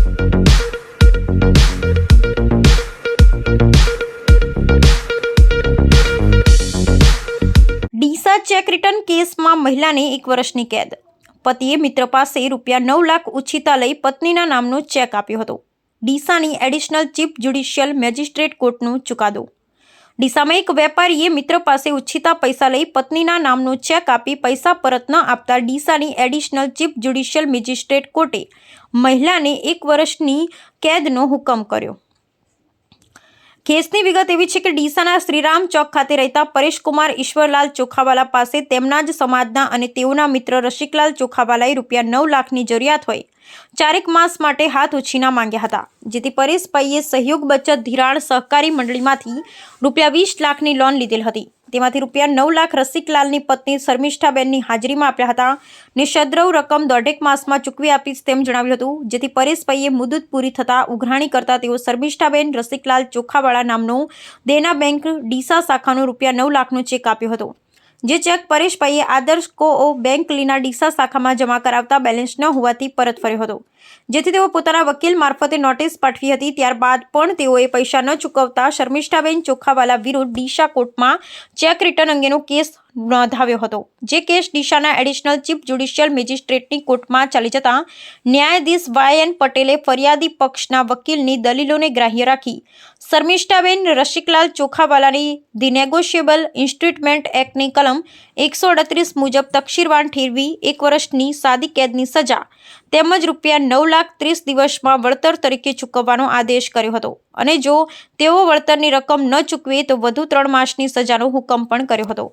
Deesa cheque return કેસમાં મહિલાને 1 વર્ષની કેદ। પતિએ મિત્ર પાસે ₹9 લાખ ઉછીતા લઈ પત્નીના નામનો ચેક આપ્યો હતો। ડીસાની એડિશનલ ચીફ જ્યુડિશિયલ મેજિસ્ટ્રેટ કોર્ટનો ચુકાદો। ડીસામાં એક વેપારીએ મિત્ર પાસે ઉછીતા પૈસા લઈ પત્નીના નામનો ચેક આપી પૈસા પરત ન આપતા ડીસાની એડિશનલ ચીફ જ્યુડિશિયલ મેજિસ્ટ્રેટ કોર્ટે મહિલાને 1 વર્ષની કેદનો હુકમ કર્યો। કેસની વિગત એવી છે કે ડીસાના શ્રીરામ ચોક ખાતે રહેતા પરેશકુમાર ઈશ્વરલાલ ચોખાવાલા પાસે તેમના જ સમાજના અને તેઓના મિત્ર રસિકલાલ ચોખાવાલાએ ₹9 લાખની જરૂરિયાત હોય 4 માસ માટે હાથ ઉછીના માંગ્યા હતા, જેથી પરેશભાઈએ સહયોગ બચત ધિરાણ સહકારી મંડળીમાંથી ₹20 લાખની લોન લીધેલ હતી। તેમાંથી ₹9 લાખ રસિકલાલની પત્ની શર્મિષ્ઠાબેનની હાજરીમાં આપ્યા હતા ને સદ્રવ રકમ 1.5 માસમાં ચૂકવી આપીશ તેમ જણાવ્યું હતું, જેથી પરેશભાઈએ મુદત પૂરી થતાં ઉઘરાણી કરતા તેઓ શર્મિષ્ઠાબેન રસિકલાલ ચોખાવાળા નામનો દેના બેંક ડીસા શાખાનો ₹9 લાખનો ચેક આપ્યો હતો। જે ચેક પરેશભાઈએ આદર્શ કો-ઓપ બેંક લીના ડીસા શાખામાં જમા કરાવતા બેલેન્સ ન હોવાથી પરત ફર્યો હતો, જેથી તેઓ પોતાના વકીલ મારફતે નોટિસ પાઠવી હતી। ત્યારબાદ પણ તેઓએ પૈસા ન ચૂકવતા શર્મિષ્ઠાબેન ચોખાવાલા વિરુદ્ધ ડીસા કોર્ટમાં ચેક રિટર્ન અંગેનો કેસ નોંધાવ્યો હતો। જે કેસ ડીસાના એડિશનલ ચીફ જ્યુડિશિયલ મેજિસ્ટ્રેટની કોર્ટમાં ચાલી જતા ન્યાયાધીશ વાય.એન. પટેલે ફરિયાદી પક્ષના વકીલની દલીલોને ગ્રાહ્ય રાખી શર્મિષ્ઠાબેન રસિકલાલ ચોખાવાલાની ધી નેગોશિયેબલ ઇન્સ્ટ્રુમેન્ટ એક્ટની કલમ 138 મુજબ તકસીરવાન ઠેરવી 1 વર્ષની સાદી કેદની સજા તેમજ ₹9 લાખ 30 દિવસમાં વળતર તરીકે ચૂકવવાનો આદેશ કર્યો હતો અને જો તેઓ વળતરની રકમ ન ચૂકવે તો વધુ 3 માસની સજાનો હુકમ પણ કર્યો હતો।